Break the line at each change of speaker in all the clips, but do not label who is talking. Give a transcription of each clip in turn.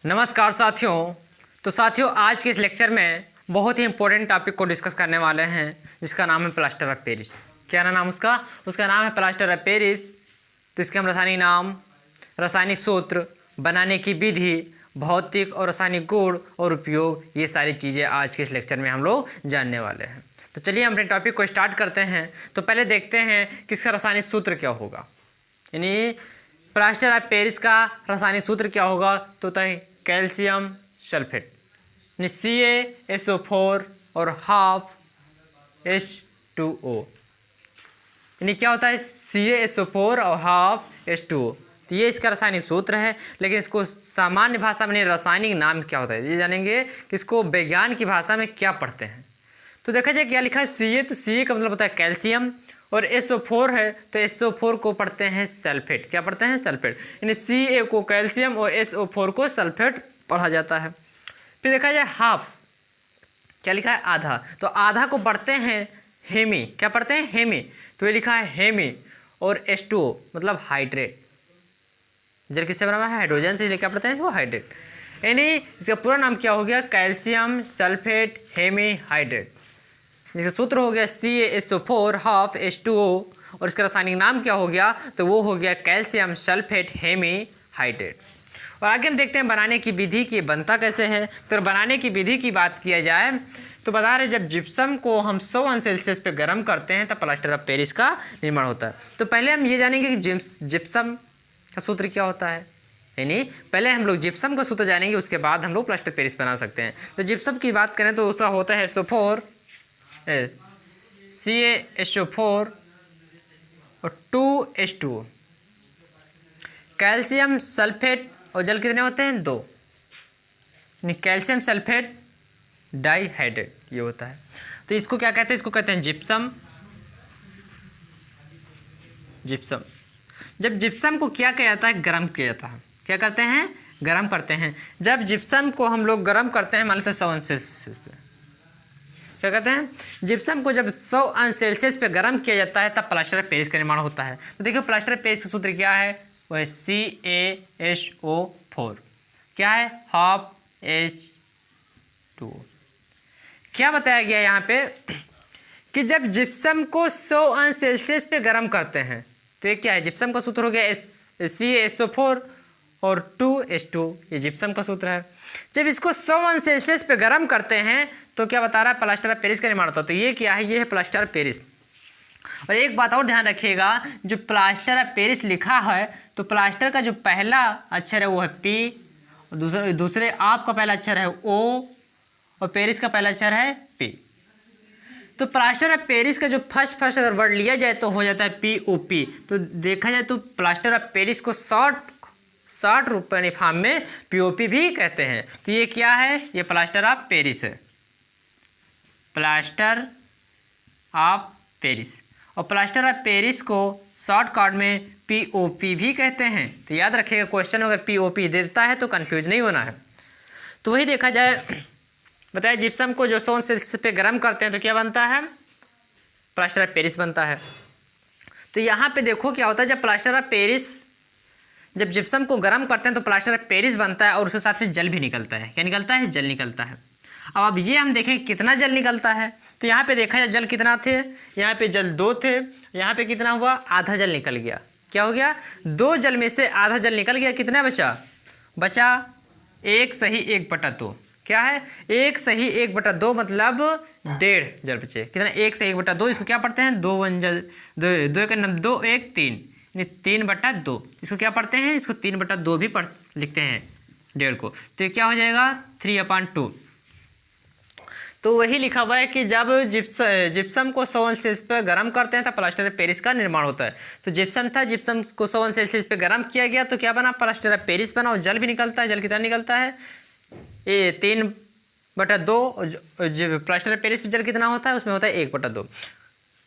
नमस्कार साथियों। तो साथियों, आज के इस लेक्चर में बहुत ही इंपॉर्टेंट टॉपिक को डिस्कस करने वाले हैं जिसका नाम है प्लास्टर ऑफ पेरिस। क्या नाम उसका नाम है प्लास्टर ऑफ पेरिस। तो इसके हम रासायनिक नाम, रासायनिक सूत्र, बनाने की विधि, भौतिक और रासायनिक गुण और उपयोग, ये सारी चीज़ें आज के इस लेक्चर में हम लोग जानने वाले हैं। तो चलिए हम अपने टॉपिक को स्टार्ट करते हैं। तो पहले देखते हैं कि इसका रासायनिक सूत्र क्या होगा, यानी प्लास्टर ऑफ पेरिस का रासायनिक सूत्र क्या होगा। तो होता है कैल्शियम सल्फेट, यानी CaSO4 और हाफ H2O। यानी क्या होता है CaSO4 और हाफ H2O। तो ये इसका रासायनिक सूत्र है, लेकिन इसको सामान्य भाषा में रासायनिक नाम क्या होता है ये जानेंगे कि इसको विज्ञान की भाषा में क्या पढ़ते हैं। तो देखा जाए क्या लिखा है Ca, तो Ca का मतलब होता है कैल्शियम, और SO4 है तो SO4 को पढ़ते हैं सल्फेट। क्या पढ़ते हैं? सल्फेट। यानी Ca को कैल्शियम और SO4 को सल्फेट पढ़ा जाता है। फिर देखा जाए हाफ, क्या लिखा है? आधा। तो आधा को पढ़ते हैं हेमी। क्या पढ़ते हैं? हेमी। तो ये लिखा है हेमी। और H2O मतलब हाइड्रेट। जल किससे बना हुआ है? हाइड्रोजन से। क्या पढ़ते हैं इसको? हाइड्रेट। यानी इसका पूरा नाम क्या हो गया? Calcium sulphate hemihydrate. इसका सूत्र हो गया CaSO4 हाफ H2O, और इसका रासायनिक नाम क्या हो गया? तो वो हो गया कैल्शियम सल्फेट हेमी हाइड्रेट। और आगे हम देखते हैं बनाने की विधि की बनता कैसे है। तो बनाने की विधि की बात किया जाए तो बता रहे जब जिप्सम को हम 100 अंश सेल्सियस पे गर्म करते हैं तब प्लास्टर ऑफ पेरिस का निर्माण होता है। तो पहले हम ये जानेंगे कि जिप्सम का सूत्र क्या होता है, यानी पहले हम लोग जिप्सम का सूत्र जानेंगे, उसके बाद हम लोग प्लास्टर पेरिस बना सकते हैं। तो जिप्सम की बात करें तो उसका होता है SO4 CaSO4 और 2H2O। कैल्शियम सल्फेट और जल कितने होते हैं? 2। यानी कैल्शियम सल्फेट डाइहाइड्रेट ये होता है। तो इसको क्या कहते हैं? इसको कहते हैं जिप्सम। जिप्सम। जब जिप्सम को क्या किया जाता है? गर्म किया जाता है। क्या करते हैं? गर्म करते हैं। जब जिप्सम को हम लोग गर्म करते हैं, मान लेते हैं 100 अंश सेल्सियस पे, क्या कहते हैं? जिप्सम को जब 100 अंश सेल्सियस पे गर्म किया जाता है तब प्लास्टर ऑफ पेरिस का निर्माण होता है। तो देखिए प्लास्टर ऑफ पेरिस का सूत्र क्या है? वो है CaSO4। क्या है? Half H2O। क्या बताया गया यहाँ पे कि जब जिप्सम को 100 अंश सेल्सियस पे गर्म करते हैं तो ये क्या है? जिप्सम का सूत्र हो गया CaSO4 और 2H2O, ये जिप्सम का सूत्र है। जब इसको 100 अंश सेल्सियस पे गर्म करते हैं तो क्या बता रहा है? प्लास्टर ऑफ पेरिस का निर्माण होता है। तो ये क्या है? ये है प्लास्टर ऑफ पेरिस। और एक बात और ध्यान रखिएगा, जो प्लास्टर ऑफ पेरिस लिखा है तो प्लास्टर का जो पहला अक्षर है वो है P, और दूसरे आपका पहला अक्षर है O, और पेरिस का पहला अक्षर है P। तो प्लास्टर ऑफ पेरिस का जो फर्स्ट अगर वर्ड लिया जाए तो हो जाता है POP। तो देखा जाए तो प्लास्टर ऑफ पेरिस को शॉर्ट रूप में फॉर्म में POP भी कहते हैं। तो ये क्या है? ये प्लास्टर ऑफ पेरिस है। Plaster of Paris. और प्लास्टर ऑफ पेरिस को शॉर्टकट में POP भी कहते हैं। तो याद रखिएगा, क्वेश्चन अगर POP देता है तो कंफ्यूज नहीं होना है। तो वही देखा जाए, बताया जिप्सम को जो 100 सेल्सियस पे गर्म करते हैं तो क्या बनता है? प्लास्टर ऑफ पेरिस बनता है। तो यहाँ पे देखो क्या होता है, जब प्लास्टर ऑफ पेरिस, जब जिप्सम को गर्म करते हैं तो प्लास्टर ऑफ पेरिस बनता है, और उसके साथ में जल भी निकलता है। क्या निकलता है? जल निकलता है। अब ये हम देखें कितना जल निकलता है। तो यहाँ पे देखा जाए जल कितना थे, यहाँ पे जल 2 थे, यहाँ पे कितना हुआ? आधा जल निकल गया। क्या हो गया? 2 जल में से आधा जल निकल गया। कितना बचा? 1 सही 1/2। क्या है? 1 सही 1/2 मतलब 1.5 जल बचे। कितना? 1 सही 1/2। इसको क्या पढ़ते हैं? 2 1 जल, 2 का नाम 2 1 3, 3/2। इसको क्या पढ़ते हैं? इसको 3/2 भी लिखते हैं 1.5 को। तो ये क्या हो जाएगा? 3/2। तो वही लिखा हुआ है कि जब जिप्सम को 100 अंश सेल्सियस पर गर्म करते हैं तब प्लास्टर ऑफ पेरिस का निर्माण होता है। तो जिप्सम था, जिप्सम को 100 अंश सेल्सियस पे गर्म किया गया तो क्या बना? प्लास्टर ऑफ पेरिस बना। और जल भी निकलता है। जल कितना निकलता है? ये 3/2। और जो प्लास्टर ऑफ पेरिस पे जल कितना होता है? उसमें होता है 1/2।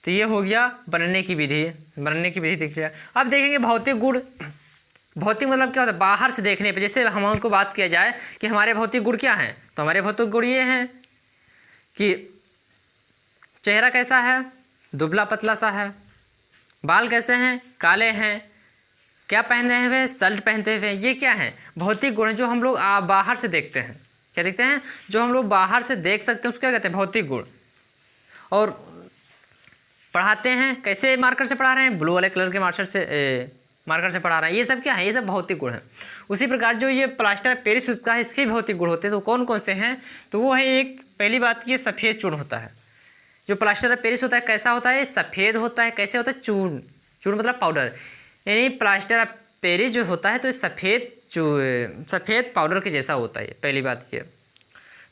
तो ये हो गया बनने की विधि। बनने की विधि देख लिया। अब देखेंगे भौतिक गुण। भौतिक मतलब क्या होता है? बाहर से देखने पे, जैसे हम उनको बात किया जाए कि हमारे भौतिक गुण क्या हैं, तो हमारे भौतिक गुण ये हैं कि चेहरा कैसा है? दुबला पतला सा है। बाल कैसे हैं? काले हैं। क्या पहने हुए, शर्ट पहनते हुए, ये क्या है, भौतिक गुण जो हम लोग बाहर से देखते हैं। क्या देखते हैं, जो हम लोग बाहर से देख सकते हैं उसको क्या कहते हैं, भौतिक गुण। और पढ़ाते हैं कैसे मार्कर से पढ़ा रहे हैं, ब्लू वाले कलर के मार्कर से पढ़ा रहे हैं, ये सब क्या है, ये सब भौतिक गुण है। उसी प्रकार जो ये प्लास्टर पेरिस उसका है, इसके भौतिक गुण होते हैं। तो कौन कौन से हैं, तो वो है एक, पहली बात की सफ़ेद चूर्ण होता है। जो प्लास्टर पेरिस होता है कैसा होता है, सफ़ेद होता है। कैसे होता है, चूर्ण, चूर्ण मतलब पाउडर, यानी प्लास्टर पेरिस जो होता है तो ये सफ़ेद पाउडर के जैसा होता है, पहली बात ये।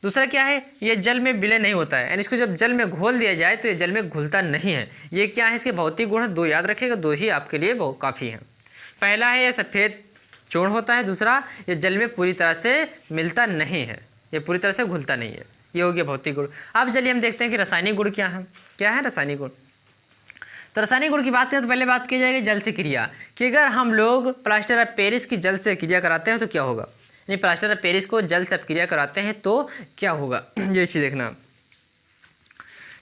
दूसरा क्या है, ये जल में विलय नहीं होता है, यानी इसको जब जल में घोल दिया जाए तो ये जल में घुलता नहीं है। ये क्या है, इसके भौतिक गुण दो याद रखिएगा, दो ही आपके लिए बहुत काफ़ी हैं। पहला है ये सफ़ेद चूर्ण होता है, दूसरा ये जल में पूरी तरह से मिलता नहीं है, ये पूरी तरह से घुलता नहीं है। ये हो गया भौतिक गुण। अब चलिए हम देखते हैं कि रासायनिक गुण क्या है। क्या है रासायनिक गुण, तो रासायनिक गुण की बात करें तो पहले बात की जाएगी जल से क्रिया, कि अगर हम लोग प्लास्टर ऑफ पेरिस की जल से क्रिया कराते हैं तो क्या होगा, यानी प्लास्टर ऑफ पेरिस को जल से क्रिया कराते हैं तो क्या होगा, ये चीज़ देखना।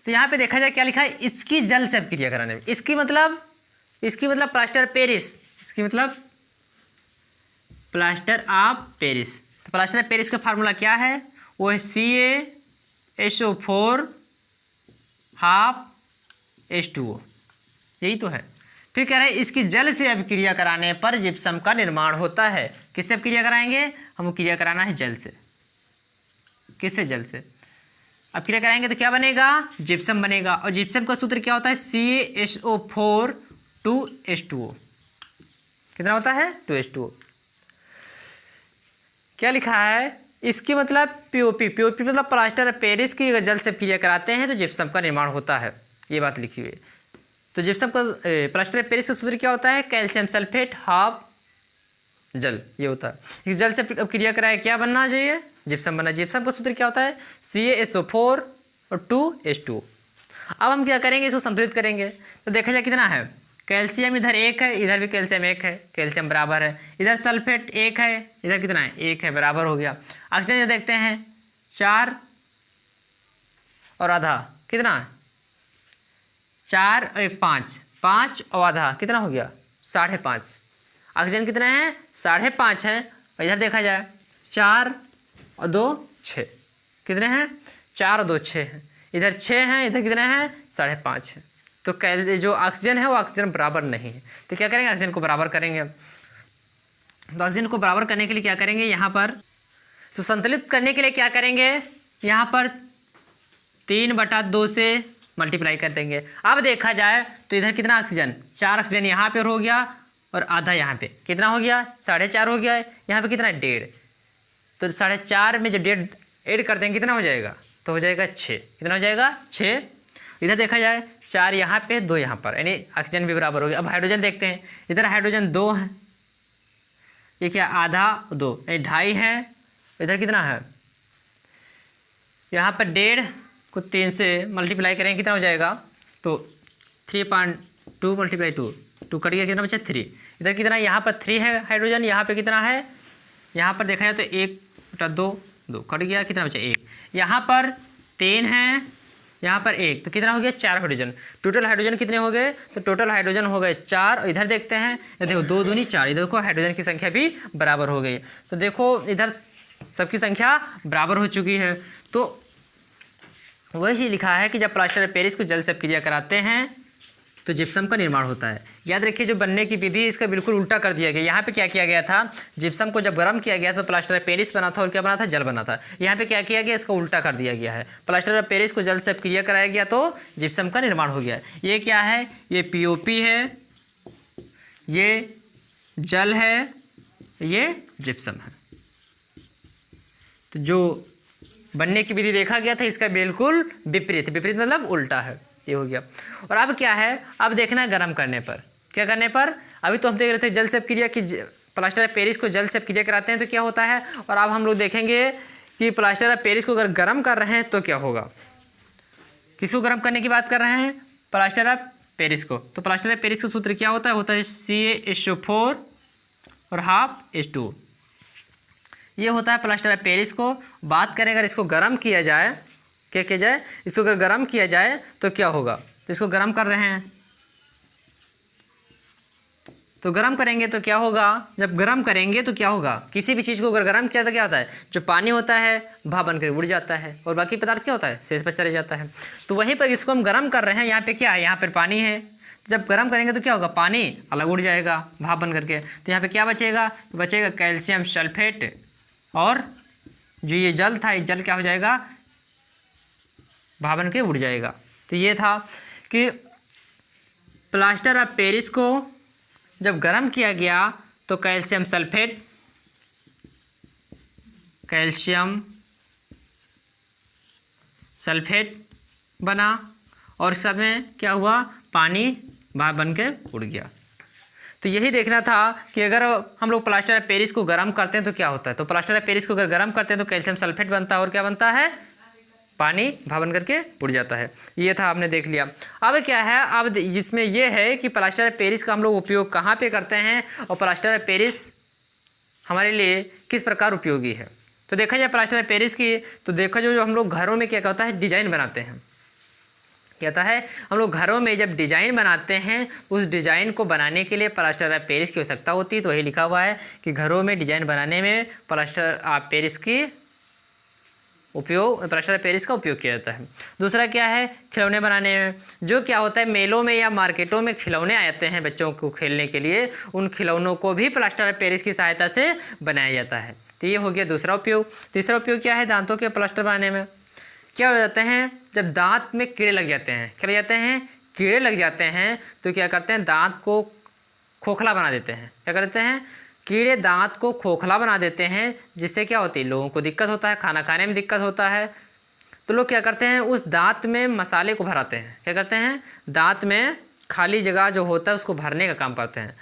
तो यहाँ पे देखा जाए क्या लिखा है, इसकी जल से क्रिया कराने में, इसकी मतलब प्लास्टर ऑफ पेरिस, इसकी मतलब प्लास्टर ऑफ पेरिस। तो प्लास्टर ऑफ पेरिस का फार्मूला क्या है, वो है CaSO4 H2O, यही तो है। फिर कह रहे हैं इसकी जल से अभिक्रिया कराने पर जिप्सम का निर्माण होता है। किससे अभिक्रिया कराएंगे, हमको क्रिया कराना है जल से। किससे, जल से। अब क्रिया कराएंगे तो क्या बनेगा, जिप्सम बनेगा। और जिप्सम का सूत्र क्या होता है, CaSO4 2H2O। कितना होता है, 2H2O। क्या लिखा है, इसकी मतलब POP मतलब प्लास्टर पेरिस की अगर जल से क्रिया कराते हैं तो जिप्सम का निर्माण होता है, ये बात लिखी हुई है। तो जिप्सम का प्लास्टर पेरिस का सूत्र क्या होता है, कैल्शियम सल्फेट हाफ जल, ये होता है। इस जल से क्रिया कराए क्या बनना चाहिए, जिप्सम बनना। जिप्सम का सूत्र क्या होता है, CaSO4 और 2H2O। अब हम क्या करेंगे, इसको संतुलित करेंगे। तो देखा जाए कितना है, कैल्शियम इधर 1 है, इधर भी कैल्शियम 1 है, कैल्शियम बराबर है। इधर सल्फेट 1 है, इधर कितना है, 1 है, बराबर हो गया। ऑक्सीजन देखते हैं 4 और आधा, कितना है 4 और 1 5, 5 और आधा कितना हो गया 5.5। ऑक्सीजन कितना है 5.5 है। और इधर देखा जाए 4 और 2 6, कितने हैं 4 और 2 6 हैं। इधर 6 हैं, इधर कितने हैं 5.5 है। तो जो ऑक्सीजन है वो ऑक्सीजन बराबर नहीं है, तो क्या करेंगे, ऑक्सीजन को बराबर करेंगे। तो ऑक्सीजन को बराबर करने के लिए क्या करेंगे, यहाँ पर तो संतुलित करने के लिए क्या करेंगे, यहाँ पर 3/2 से मल्टीप्लाई कर देंगे। अब देखा जाए तो इधर कितना ऑक्सीजन 4 ऑक्सीजन यहाँ पर हो गया और आधा यहाँ पे कितना हो गया 4.5 हो गया है। यहाँ पे कितना है 1.5, तो 4.5 में जो 1.5 ऐड कर देंगे कितना हो जाएगा, तो हो जाएगा 6। कितना हो जाएगा 6। इधर देखा जाए 4 यहाँ पे 2 यहाँ पर, यानी ऑक्सीजन भी बराबर हो गया। अब हाइड्रोजन देखते हैं, इधर हाइड्रोजन 2 है, ये क्या आधा 2 यानी 2.5 है। इधर कितना है, यहाँ पर 1.5 को 3 से मल्टीप्लाई करेंगे कितना हो जाएगा, तो 3.2 × 2 कट गया, कितना बचा 3। इधर कितना, यहाँ पर 3 है हाइड्रोजन, यहाँ पे कितना है, यहाँ पर देखा जाए तो 1/2 कट गया, कितना बचा 1। यहाँ पर 3 है, यहाँ पर 1, तो कितना हो गया 4 हाइड्रोजन। टोटल हाइड्रोजन कितने हो गए, तो टोटल हाइड्रोजन हो गए 4। और इधर देखते हैं, देखो 2 दूनी 4, इधर देखो हाइड्रोजन की संख्या भी बराबर हो गई। तो देखो इधर सबकी संख्या बराबर हो चुकी है। तो वही चीज़ लिखा है कि जब प्लास्टर पेरिस को जल से क्रिया कराते हैं तो जिप्सम का निर्माण होता है। याद रखिए जो बनने की विधि इसका बिल्कुल उल्टा कर दिया गया। यहाँ पे क्या किया गया था, जिप्सम को जब गर्म किया गया तो प्लास्टर पेरिस बना था और क्या बना था, जल बना था। यहाँ पे क्या किया गया, इसका उल्टा कर दिया गया है। प्लास्टर पेरिस को जल से क्रिया कराया गया तो जिप्सम का निर्माण हो गया। ये क्या है, ये POP है, ये जल है, ये जिप्सम है। तो जो बनने की विधि देखा गया था इसका बिल्कुल विपरीत, विपरीत मतलब उल्टा है, ये हो गया। और अब क्या है, अब देखना है गर्म करने पर, क्या करने पर। अभी तो हम देख रहे थे जल से क्रिया की, प्लास्टर पेरिस को जल से क्रिया कराते हैं तो क्या होता है। और अब हम लोग देखेंगे कि प्लास्टर पेरिस को अगर गर्म कर रहे हैं तो क्या होगा। किसको गर्म करने की बात कर रहे हैं, प्लास्टर पेरिस को। तो प्लास्टर पेरिस का सूत्र क्या होता है CaSO4 और ½ H2O। ये होता है प्लास्टर पेरिस को। बात करें अगर इसको गर्म किया जाए, क्या किया जाए, इसको अगर गर्म किया जाए तो क्या होगा। तो इसको गर्म कर रहे हैं, तो गर्म करेंगे तो क्या होगा, जब गर्म करेंगे तो क्या होगा, किसी भी चीज़ को अगर गर्म किया तो क्या होता है, जो पानी होता है भाप बनकर उड़ जाता है और बाकी पदार्थ क्या होता है, शेष पर चले जाता है। तो वहीं पर इसको हम गर्म कर रहे हैं, यहाँ पे क्या है, यहाँ पर पानी है, जब गर्म करेंगे तो क्या होगा, पानी अलग उड़ जाएगा भाप बन करके। तो यहाँ पे क्या बचेगा, तो बचेगा कैल्शियम सल्फेट, और जो ये जल था, ये जल क्या हो जाएगा, भाप बन के उड़ जाएगा। तो ये था कि प्लास्टर ऑफ पेरिस को जब गर्म किया गया तो कैल्शियम सल्फेट बना, और इस साथ में क्या हुआ, पानी भाप बनकर उड़ गया। तो यही देखना था कि अगर हम लोग प्लास्टर ऑफ पेरिस को गर्म करते हैं तो क्या होता है। तो प्लास्टर ऑफ पेरिस को अगर गर्म करते हैं तो कैल्शियम सल्फेट बनता है, और क्या बनता है, पानी भाप बन करके उड़ जाता है। ये था, आपने देख लिया। अब क्या है, अब जिसमें ये है कि प्लास्टर ऑफ पेरिस का हम लोग उपयोग कहाँ पे करते हैं, और प्लास्टर ऑफ पेरिस हमारे लिए किस प्रकार उपयोगी है। तो देखा जाए प्लास्टर ऑफ पेरिस की, तो देखा जो हम लोग घरों में क्या होता है, डिजाइन बनाते हैं। क्या होता है, हम लोग घरों में जब डिज़ाइन बनाते हैं, उस डिज़ाइन को बनाने के लिए प्लास्टर ऑफ पेरिस की आवश्यकता होती है। तो वही लिखा हुआ है कि घरों में डिज़ाइन बनाने में प्लास्टर ऑफ पेरिस का उपयोग किया जाता है। दूसरा क्या है, खिलौने बनाने में, जो क्या होता है, मेलों में या मार्केटों में खिलौने आते हैं बच्चों को खेलने के लिए, उन खिलौनों को भी प्लास्टर ऑफ पेरिस की सहायता से बनाया जाता है। तो ये हो गया दूसरा उपयोग। तीसरा उपयोग क्या है, दांतों के प्लास्टर बनाने में। क्या हो जाते हैं, जब दांत में कीड़े लग जाते हैं, क्या लग जाते हैं, कीड़े लग जाते हैं, तो क्या करते हैं, दांत को खोखला बना देते हैं। क्या करते हैं, कीड़े दांत को खोखला बना देते हैं, जिससे क्या होती है, लोगों को दिक्कत होता है, खाना खाने में दिक्कत होता है। तो लोग क्या करते हैं, उस दांत में मसाले को भराते हैं। क्या करते हैं, दांत में खाली जगह जो होता है उसको भरने का काम करते हैं।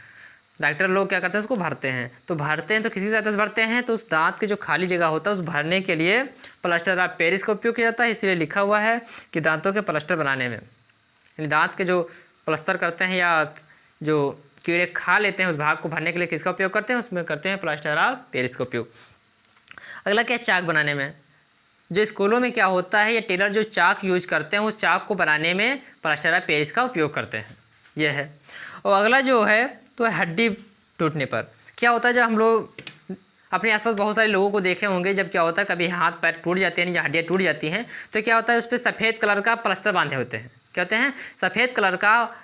डॉक्टर लोग क्या करते हैं, उसको भरते हैं। तो भरते हैं तो किसी सहायता से भरते हैं, तो उस दांत की जो खाली जगह होता है उस भरने के लिए प्लास्टर ऑफ पेरिस का उपयोग किया जाता है। इसलिए लिखा हुआ है कि दांतों के प्लास्टर बनाने में, यानी दांत के जो प्लास्टर करते हैं या जो कीड़े खा लेते हैं उस भाग को भरने के लिए किसका उपयोग करते हैं, उसमें करते हैं प्लास्टर ऑफ पेरिस का उपयोग। अगला क्या है, चाक बनाने में। जो स्कूलों में क्या होता है, ये टेलर जो चाक यूज करते हैं उस चाक को बनाने में प्लास्टर ऑफ पेरिस का उपयोग करते हैं, यह है। और अगला जो है तो हड्डी टूटने पर क्या होता है, जब हम लोग अपने आसपास बहुत सारे लोगों को देखे होंगे, जब क्या होता है कभी हाथ पैर टूट जाते हैं या हड्डियाँ टूट जाती हैं, तो क्या होता है उस पर सफ़ेद कलर का प्लास्टर बांधे होते हैं। क्या होते हैं, सफ़ेद कलर का,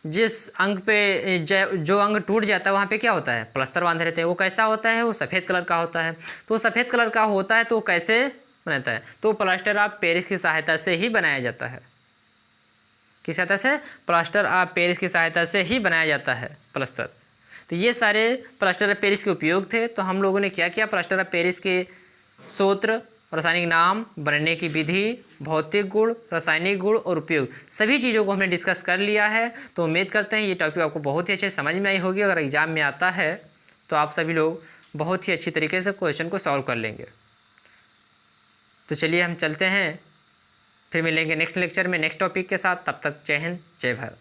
जिस अंग पे जो अंग टूट जाता है वहाँ पे क्या होता है, प्लास्टर बांधे रहते हैं। वो कैसा होता है, वो सफ़ेद कलर का होता है। तो सफ़ेद कलर का होता है तो कैसे बनाता है, तो प्लास्टर ऑफ पेरिस की सहायता से ही बनाया जाता है। किस सहायता से, प्लास्टर ऑफ पेरिस की सहायता से ही बनाया जाता है प्लास्टर। तो ये सारे प्लास्टर ऑफ पेरिस के उपयोग थे। तो हम लोगों ने क्या किया, प्लास्टर ऑफ पेरिस के सूत्र, रासायनिक नाम, बनने की विधि, भौतिक गुण, रासायनिक गुण और उपयोग, सभी चीज़ों को हमने डिस्कस कर लिया है। तो उम्मीद करते हैं ये टॉपिक आपको बहुत ही अच्छे समझ में आई होगी। अगर एग्ज़ाम में आता है तो आप सभी लोग बहुत ही अच्छी तरीके से क्वेश्चन को सॉल्व कर लेंगे। तो चलिए हम चलते हैं, फिर मिलेंगे नेक्स्ट लेक्चर में नेक्स्ट टॉपिक के साथ। तब तक जय हिंद, जय भारत।